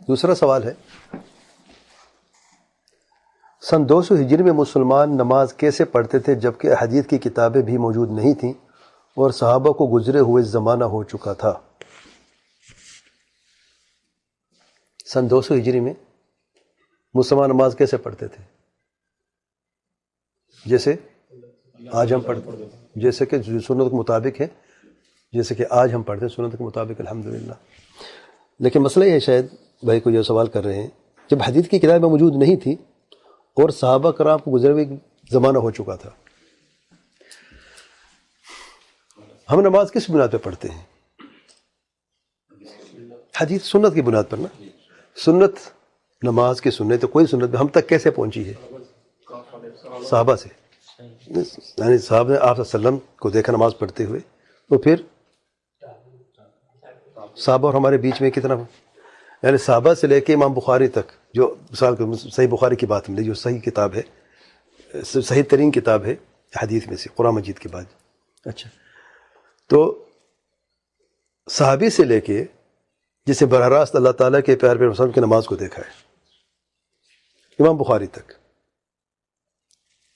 دوسرا سوال ہے، سن 200 ہجری میں مسلمان نماز کیسے پڑھتے تھے جبکہ احادیث کی کتابیں بھی موجود نہیں تھیں اور صحابہ کو گزرے ہوئے زمانہ ہو چکا تھا؟ سن 200 ہجری میں مسلمان نماز کیسے پڑھتے تھے؟ جیسے آج ہم پڑھتے، جیسے کہ سنت کے مطابق ہے، جیسے کہ آج ہم پڑھتے ہیں سنت کے مطابق الحمدللہ. لیکن مسئلہ یہ ہے، شاید بھائی کو یہ سوال کر رہے ہیں، جب حدیث کی کتابیں موجود نہیں تھی اور صحابہ کرام کو گزرے ہوئے زمانہ ہو چکا تھا، ہم نماز کس بنیاد پہ پڑھتے ہیں؟ حدیث سنت کی بنیاد پر نا. سنت، نماز کی سنت، تو کوئی سنت ہم تک کیسے پہنچی ہے؟ صحابہ سے. یعنی صحابہ نے آپ صلی اللہ علیہ وسلم کو دیکھا نماز پڑھتے ہوئے، تو پھر صحابہ اور ہمارے بیچ میں کتنا، یعنی صحابہ سے لے کے امام بخاری تک، جو مثال کو صحیح بخاری کی بات ملی، جو صحیح کتاب ہے، صحیح ترین کتاب ہے حدیث میں سے قرآن مجید کے بعد. اچھا، تو صحابی سے لے کے جسے براہ راست اللہ تعالیٰ کے پیارے پیغمبر صلی اللہ علیہ وسلم کی نماز کو دیکھا ہے، امام بخاری تک،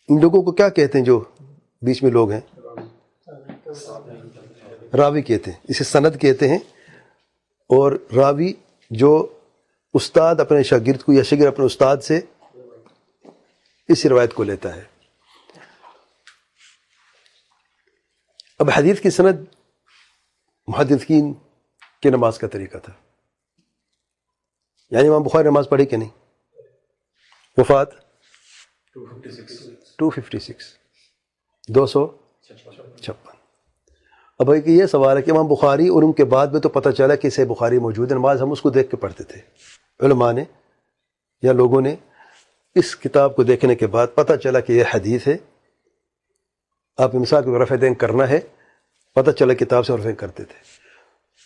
ان لوگوں کو کیا کہتے ہیں جو بیچ میں لوگ ہیں؟ راوی کہتے ہیں، اسے سند کہتے ہیں. اور راوی جو استاد اپنے شاگرد کو یا شاگرد اپنے استاد سے اس روایت کو لیتا ہے. اب حدیث کی سند محدثین کی نماز کا طریقہ تھا. یعنی امام بخاری نماز پڑھی کہ نہیں؟ وفات 256. اب ایک یہ سوال ہے کہ امام بخاری اور ان کے بعد میں تو پتہ چلا کہ صحیح بخاری موجود ہے، نماز ہم اس کو دیکھ کے پڑھتے تھے. علماء نے یا لوگوں نے اس کتاب کو دیکھنے کے بعد پتہ چلا کہ یہ حدیث ہے، آپ مثال کو رفع دین کرنا ہے، پتہ چلا کتاب سے رفع کرتے تھے.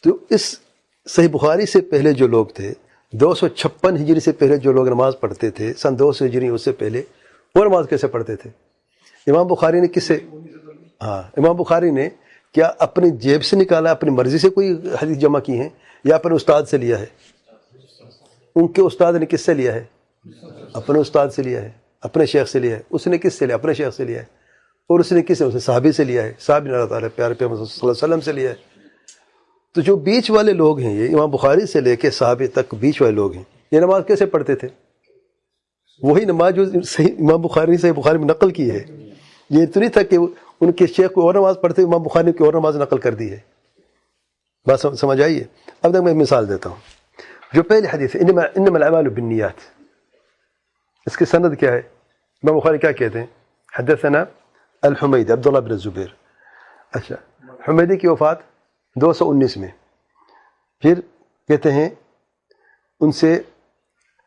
تو اس صحیح بخاری سے پہلے جو لوگ تھے، 256 ہجری سے پہلے جو لوگ نماز پڑھتے تھے، سن 200 ہجری اس سے پہلے، وہ نماز کیسے پڑھتے تھے؟ امام بخاری نے کس سے، امام بخاری نے کیا اپنی جیب سے نکالا، اپنی مرضی سے کوئی حدیث جمع کی ہیں، یا اپنے استاد سے لیا ہے؟ ان کے استاد نے کس سے لیا ہے؟ اپنے استاد سے لیا ہے، اپنے شیخ سے لیا ہے. اس نے کس سے لیا؟ اپنے شیخ سے لیا ہے. اور اس نے کس سے؟ اس نے صحابی سے لیا ہے، صحابی نے اللہ تعالیٰ پیارے پیغمبر صلی اللہ علیہ وسلم سے لیا ہے. تو جو بیچ والے لوگ ہیں، یہ امام بخاری سے لے کے صحابی تک بیچ والے لوگ ہیں، یہ نماز کیسے پڑھتے تھے؟ وہی نماز جو صحیح امام بخاری سے بخاری میں نقل کی ہے. یہ تو نہیں تھا کہ ان کے شیخ کو اور نماز پڑھتے، امام بخاری نے کوئی اور نماز نقل کر دی ہے. بات سمجھ آئیے؟ اب تک میں مثال دیتا ہوں. جو پہلی حدیث ہے انما الاعمال بالنیات، اس کی سند کیا ہے؟ امام بخاری کیا کہتے ہیں؟ حدثنا الحمیدی عبداللہ بن الزبیر. اچھا، حمیدی کی وفات 219 میں. پھر کہتے ہیں ان سے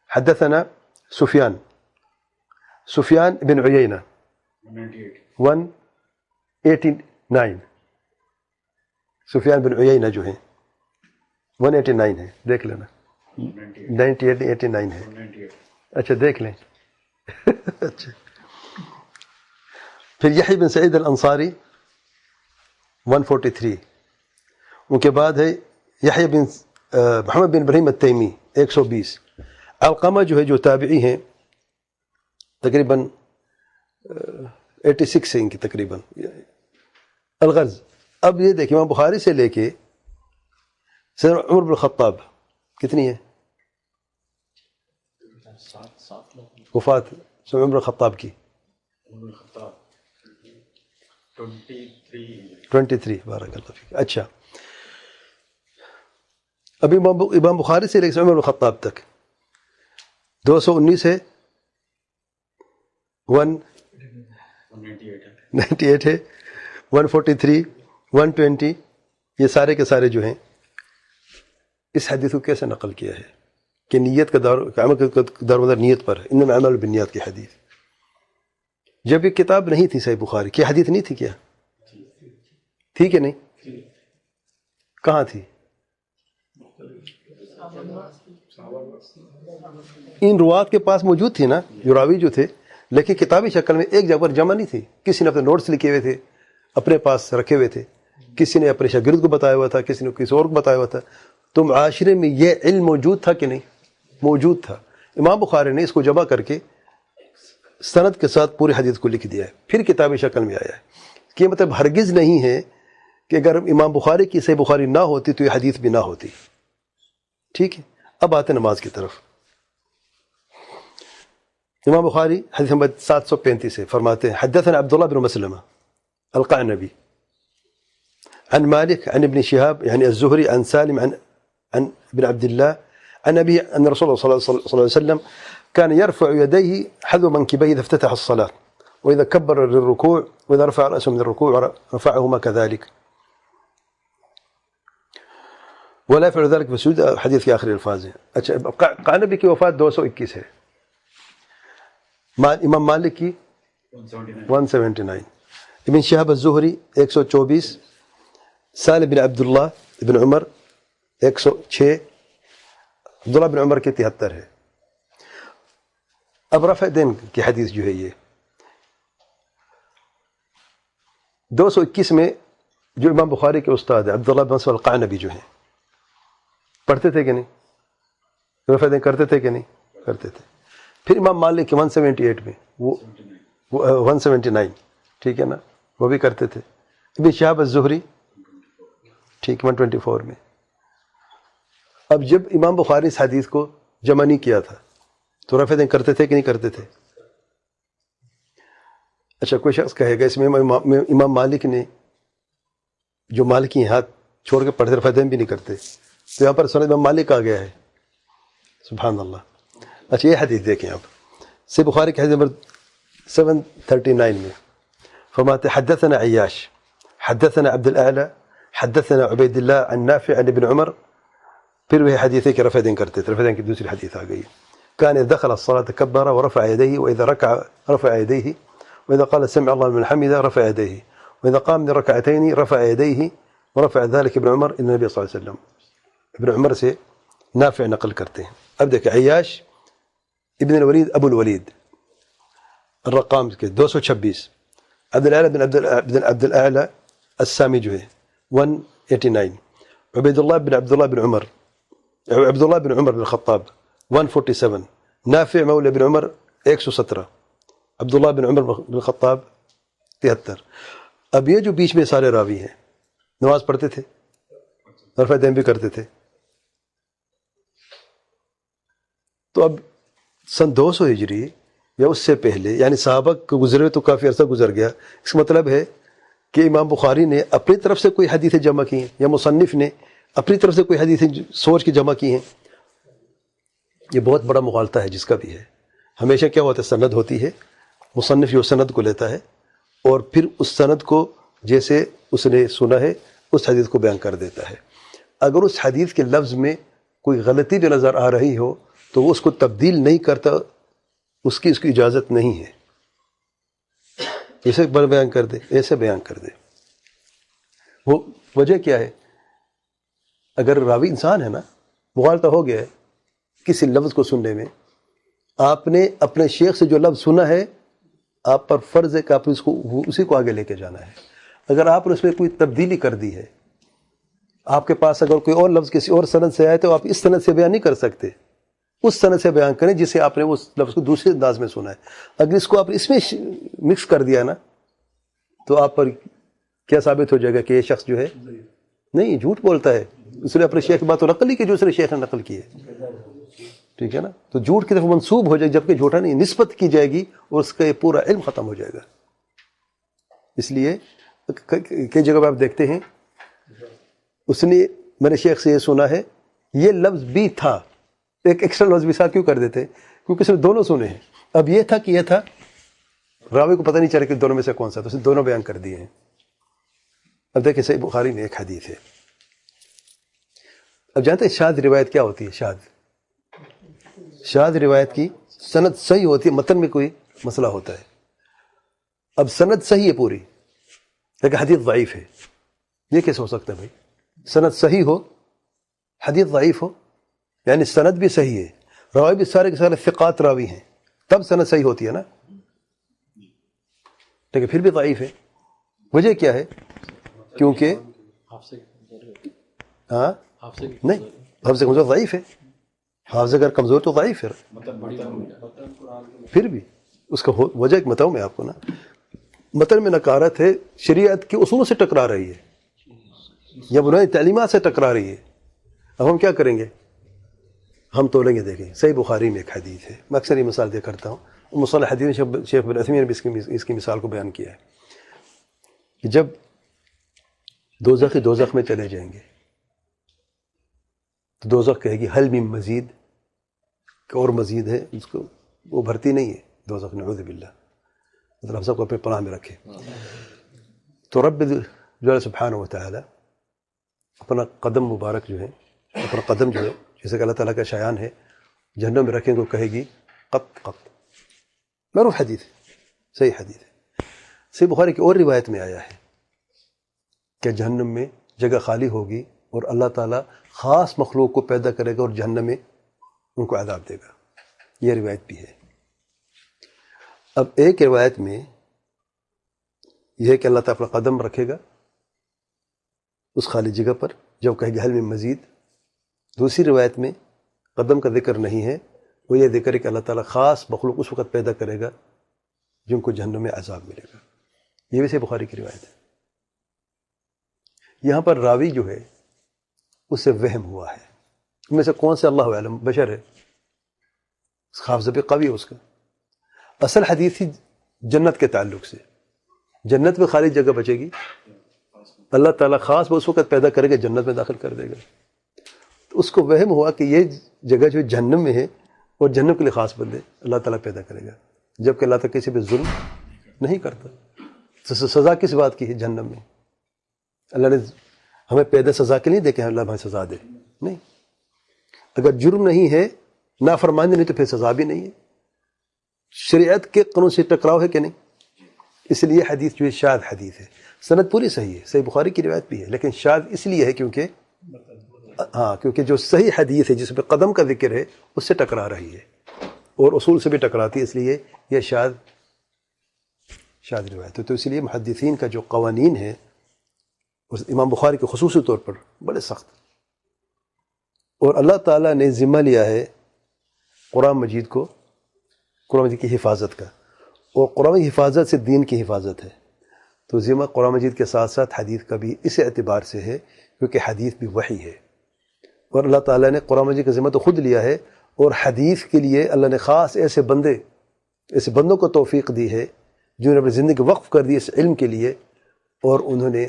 حدثنا سفیان بن عیینہ 189. سفیان بن عیینہ جو ہیں 189 ہے، دیکھ لینا. 89 ہے. اچھا دیکھ لیں. اچھا، پھر یحییٰ بن سعید الانصاری 143. ان کے بعد ہے یحییٰ بن محمد بن ابراہیم التیمی 120. علقمہ جو ہے، جو تابعی ہیں، تقریباً 86 ہے ان کی تقریباً. الغرض، اب یہ دیکھیں امام بخاری سے لے کے سیدنا عمر بن الخطاب کتنی ہے وفات سیدنا عمر بن الخطاب کی؟ 23. بارک اللہ فیک. اچھا، ابھی امام بخاری سے لے کے عمر بن الخطاب تک 219 ہے، 198 ہے، 143، 120. یہ سارے کے سارے جو ہیں اس حدیث کو کیسے نقل کیا ہے کہ نیت کا دار مدار نیت پر ہے. انما الاعمال بالنیات کی حدیث، جب یہ کتاب نہیں تھی صحیح بخاری کی، حدیث نہیں تھی، کیا تھی کہ نہیں؟ کہاں تھی؟ ان روات کے پاس موجود تھی نا، جو راوی جو تھے، لیکن کتابی شکل میں ایک جگہ پر جمع نہیں تھی. کسی نے اپنے نوٹس لکھے ہوئے تھے، اپنے پاس رکھے ہوئے تھے، کسی نے اپنے شاگرد کو بتایا ہوا تھا، کسی نے کسی اور کو بتایا ہوا تھا. تو معاشرے میں یہ علم موجود تھا کہ نہیں؟ موجود تھا. امام بخاری نے اس کو جمع کر کے سند کے ساتھ پوری حدیث کو لکھ دیا ہے, پھر کتابی شکل میں آیا ہے. کہ مطلب ہرگز نہیں ہے کہ اگر امام بخاری کی صحیح بخاری نہ ہوتی تو یہ حدیث بھی نہ ہوتی. ٹھیک ہے, اب آتے نماز کی طرف. امام بخاری حدیث نمبر 735 سے فرماتے ہیں حدثنا عبداللہ بن مسلمہ القعنبی عن مالك عن ابن شهاب يعني الزهري عن سالم عن ابن عبد الله عن أبي أن رسول الله صلى الله عليه وسلم كان يرفع يديه حذو منكبيه إذا افتتح الصلاة وإذا كبر للركوع وإذا رفع رأسه من الركوع رفعهما كذلك ولا يفعل ذلك في السجود. حديث في آخر الفاظ. اچھا, قعنبی کی وفات 221 ہے, امام مالک کی 179, ابن شہاب الزہری 124, سالم بن عبداللہ ابن عمر 106, عبداللہ بن عمر کے 73 ہے. اب رفع دین کی حدیث جو ہے یہ 221 میں جو امام بخاری کے استاد ہے عبداللہ بن مسعود القعنبی جو ہیں, پڑھتے تھے کہ نہیں, رفع دین کرتے تھے کہ نہیں, کرتے تھے. پھر امام مالک کے 178 میں وہ 179, ٹھیک ہے نا, وہ بھی کرتے تھے. ابن شہاب الزہری ٹھیک 124 میں. اب جب امام بخاری اس حدیث کو جمع نہیں کیا تھا تو رفع دین کرتے تھے کہ نہیں کرتے تھے؟ اچھا, کوئی شخص کہے گا اس میں امام مالک نے جو مالکی ہاتھ چھوڑ کے پڑھتے رفع دین بھی نہیں کرتے, تو یہاں پر سند امام مالک آ گیا ہے. سبحان اللہ. اچھا, یہ حدیث دیکھیں آپ, سے بخاری کی حدیث نمبر 739 میں فرماتے حدثنا عیاش حدثنا عبد الاعلى حدثنا عبید اللہ عن نافع عن ابن عمر. پھر وہ حدیث ہے کہ رفع دین کرتے تھے. رفع دین کی دوسری حدیث آ گئی. كان إذا دخل الصلاة كبر ورفع يديه وإذا ركع رفع يديه وإذا قال سمع الله لمن حمده رفع يديه وإذا قام من ركعتين رفع يديه ورفع ذلك ابن عمر إلى النبي صلى الله عليه وسلم. ابن عمر سے نافع نقل کرتے ہیں. اب دیکھیں عیاش ابن الولید ابو الولید الرقام کے 226, عبد الاعلی بن عبد الاعلی السامی جو ہے 189, عبید اللہ بن عمر عبداللہ بن عمر بن الخطاب 147, نافع مولى بن عمر 117, عبداللہ بن عمر بن الخطاب 73. اب یہ جو بیچ میں سارے راوی ہیں نماز پڑھتے تھے, رفع دین بھی کرتے تھے. تو اب سن 200 ہجری یا اس سے پہلے, یعنی صحابہ کو گزرے تو کافی عرصہ گزر گیا. اس کا مطلب ہے کہ امام بخاری نے اپنی طرف سے کوئی حدیثیں جمع کی ہیں یا مصنف نے اپنی طرف سے کوئی حدیثیں سوچ کے جمع کی ہیں. یہ بہت بڑا مغالطہ ہے جس کا بھی ہے. ہمیشہ کیا ہوتا ہے, سند ہوتی ہے, مصنف جو سند کو لیتا ہے اور پھر اس سند کو جیسے اس نے سنا ہے اس حدیث کو بیان کر دیتا ہے. اگر اس حدیث کے لفظ میں کوئی غلطی بھی نظر آ رہی ہو تو وہ اس کو تبدیل نہیں کرتا, اس کی اجازت نہیں ہے. ایسے بیان کر دے, ایسے بیان کر دے. وہ وجہ کیا ہے؟ اگر راوی انسان ہے نا, مغالطہ ہو گیا ہے کسی لفظ کو سننے میں, آپ نے اپنے شیخ سے جو لفظ سنا ہے آپ پر فرض ہے کہ آپ اسی کو آگے لے کے جانا ہے. اگر آپ نے اس میں کوئی تبدیلی کر دی ہے, آپ کے پاس اگر کوئی اور لفظ کسی اور سند سے آئے تو آپ اس سند سے بیان نہیں کر سکتے, اس سند سے بیان کریں جسے آپ نے اس لفظ کو دوسرے انداز میں سنا ہے. اگر اس کو آپ اس میں مکس کر دیا نا تو آپ پر کیا ثابت ہو جائے گا کہ یہ شخص جو ہے نہیں, جھوٹ بولتا ہے. اس نے اپنے شیخ کی بات تو نقل ہی کی, دوسرے شیخ نے نقل کی ہے. ٹھیک ہے نا, تو جھوٹ کی طرف منسوب ہو جائے گا, جبکہ جھوٹا نہیں, نسبت کی جائے گی اور اس کا یہ پورا علم ختم ہو جائے گا. اس لیے کئی جگہ پہ آپ دیکھتے ہیں اس نے میرے شیخ سے یہ سنا ہے, یہ لفظ بھی تھا, ایک ایکسٹرا لفظ بھی ساتھ کیوں کر دیتے؟ کیونکہ اس نے دونوں سنے ہیں. اب یہ تھا کہ یہ تھا, راوی کو پتہ نہیں چلا کہ دونوں میں سے کون سا, تو اس نے دونوں بیان کر دیے ہیں. اب دیکھیں صحیح بخاری میں ایک حدیث ہے. اب جانتے ہیں شاذ روایت کیا ہوتی ہے؟ شاذ روایت کی سند صحیح ہوتی ہے, متن میں کوئی مسئلہ ہوتا ہے. اب سند صحیح ہے پوری, لیکن حدیث ضعیف ہے. یہ کیسے ہو سکتا ہے بھائی؟ سند صحیح ہو, حدیث ضعیف ہو, یعنی سند بھی صحیح ہے, راوی بھی سارے کے سارے ثقات راوی ہیں, تب سند صحیح ہوتی ہے نا, لیکن پھر بھی ضعیف ہے. وجہ کیا ہے؟ کیونکہ نہیں, حفظ سے کمزور ضعیف ہے. حافظ اگر کمزور تو ضعیف ہے، پھر بھی اس کا وجہ ایک بتاؤں میں آپ کو نا، متن میں نکارت ہے، شریعت کے اصول سے ٹکرا رہی ہے یا بنیادی تعلیمات سے ٹکرا رہی ہے. اب ہم کیا کریں گے؟ ہم تولیں گے. دیکھیں صحیح بخاری میں ایک حدیث ہے، میں اکثر یہ مثال دیا کرتا ہوں، مصطلح حدیث شیخ بن عثیمین نے بھی اس کی مثال کو بیان کیا ہے کہ جب دوزخی دوزخ میں چلے جائیں گے تو دوزخ کہے گی حل من مزید، کہ اور مزید ہے، اس کو وہ بھرتی نہیں ہے دوزخ، نعوذ باللہ، مطلب ہم سب کو اپنے پناہ میں رکھے. تو رب جو سبحانہ و تعالی اپنا قدم مبارک جو ہے، اپنا قدم جو ہے، جیسے کہ اللہ تعالیٰ کا شایان ہے، جہنم میں رکھیں گے، کہے گی قط قط. معروف حدیث ہے، صحیح حدیث ہے. صحیح بخاری کی اور روایت میں آیا ہے کہ جہنم میں جگہ خالی ہوگی اور اللہ تعالیٰ خاص مخلوق کو پیدا کرے گا اور جہنم میں ان کو عذاب دے گا. یہ روایت بھی ہے. اب ایک روایت میں یہ ہے کہ اللہ تعالیٰ اپنا قدم رکھے گا اس خالی جگہ پر جب کہے گی حل من مزید. دوسری روایت میں قدم کا ذکر نہیں ہے، وہ یہ ذکر ہے کہ اللہ تعالیٰ خاص مخلوق اس وقت پیدا کرے گا جن کو جہنم میں عذاب ملے گا. یہ بھی صحیح بخاری کی روایت ہے. یہاں پر راوی جو ہے اس سے وہم ہوا ہے، ان میں سے کون سے اللہ عالم بشر ہے، حافظ بھی قوی ہے اس کا. اصل حدیث ہی جنت کے تعلق سے، جنت میں خالی جگہ بچے گی، اللہ تعالیٰ خاص وہ اس وقت پیدا کرے گا، جنت میں داخل کر دے گا. تو اس کو وہم ہوا کہ یہ جگہ جو جہنم میں ہے اور جہنم کے لیے خاص بندے اللہ تعالیٰ پیدا کرے گا، جبکہ اللہ تعالیٰ کسی پہ ظلم نہیں کرتا. تو سزا کس بات کی ہے جہنم میں؟ اللہ نے ہمیں پیدا سزا کے لیے دے کہ اللہ ہمیں سزا دے، نہیں. اگر جرم نہیں ہے، نافرمانی نہیں، تو پھر سزا بھی نہیں ہے. شریعت کے قانون سے ٹکراؤ ہے کہ نہیں؟ اس لیے حدیث جو ہے شاذ حدیث ہے. سند پوری صحیح ہے، صحیح بخاری کی روایت بھی ہے، لیکن شاذ اس لیے ہے کیونکہ جو صحیح حدیث ہے جس پہ قدم کا ذکر ہے اس سے ٹکرا رہی ہے اور اصول سے بھی ٹکراتی ہے، اس لیے یہ شاذ روایت ہے. تو اس لیے محدثین کا جو قوانین ہے امام بخاری کے خصوصی طور پر بڑے سخت، اور اللہ تعالیٰ نے ذمہ لیا ہے قرآن مجید کی حفاظت کا، اور قرآن کی حفاظت سے دین کی حفاظت ہے. تو ذمہ قرآن مجید کے ساتھ ساتھ حدیث کا بھی اس اعتبار سے ہے کیونکہ حدیث بھی وحی ہے، اور اللہ تعالیٰ نے قرآن مجید کا ذمہ تو خود لیا ہے، اور حدیث کے لیے اللہ نے خاص ایسے بندوں کو توفیق دی ہے جنہوں نے اپنی زندگی وقف کر دی اس علم کے لیے، اور انہوں نے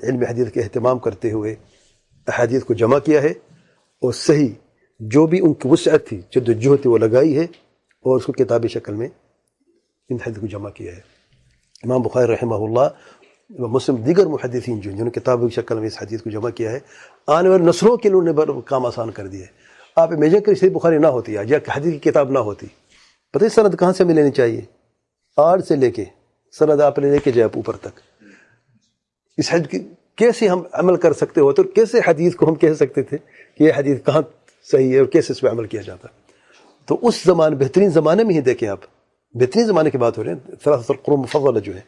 علم حدیث کے اہتمام کرتے ہوئے احادیث کو جمع کیا ہے، اور صحیح جو بھی ان کی وسعت تھی، جدوجہد تھی، وہ لگائی ہے اور اس کو کتابی شکل میں ان حدیث کو جمع کیا ہے. امام بخاری رحمہ اللہ، مسلم، دیگر محدثین جو جنہوں نے کتابی شکل میں اس حدیث کو جمع کیا ہے، آنے والے نسلوں کے لیے انہوں نے کام آسان کر دیا ہے. آپ امیجن کریں صحیح بخاری نہ ہوتی یا حدیث کی کتاب نہ ہوتی، پتہ ہے سند کہاں سے ہمیں لینی چاہیے؟ آڑ سے لے کے سند آپ نے لے کے جائے اوپر تک. اس حدیث کی کیسے ہم عمل کر سکتے ہوتے، اور کیسے حدیث کو ہم کہہ سکتے تھے کہ یہ حدیث کہاں صحیح ہے اور کیسے اس پہ عمل کیا جاتا. تو اس زمانے، بہترین زمانے میں ہی دیکھیں آپ، بہترین زمانے کی بات ہو رہی ہے، ثلاثۃ القرون مفضلہ جو ہے،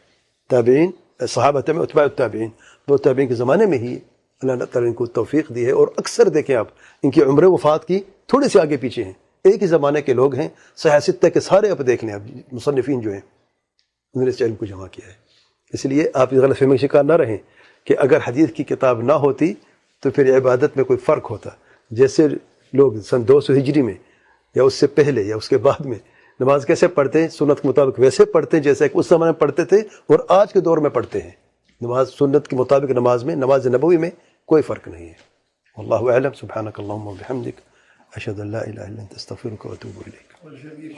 تابعین، صحابہ، اتباع التابعین، وہ تابعین کے زمانے میں ہی اللہ تعالیٰ نے ان کو توفیق دی ہے. اور اکثر دیکھیں آپ ان کی عمر وفات کی تھوڑے سے آگے پیچھے ہیں، ایک ہی زمانے کے لوگ ہیں. صحیح ستہ کے سارے آپ دیکھ لیں، آپ مصنفین جو ہیں انہوں نے اس علم کو جمع کیا ہے. اس لیے آپ اس غلط فہمی کا شکار نہ رہیں کہ اگر حدیث کی کتاب نہ ہوتی تو پھر عبادت میں کوئی فرق ہوتا. جیسے لوگ سن 200 ہجری میں یا اس سے پہلے یا اس کے بعد میں نماز کیسے پڑھتے ہیں، سنت کے مطابق ویسے پڑھتے ہیں جیسے کہ اس زمانے میں پڑھتے تھے اور آج کے دور میں پڑھتے ہیں. نماز سنت کے مطابق نماز میں، نماز نبوی میں کوئی فرق نہیں ہے. واللہ اعلم. سبحانک اللہم و بحمدک، اشہد ان لا الہ الا انت، استغفرک و اتوب الیک.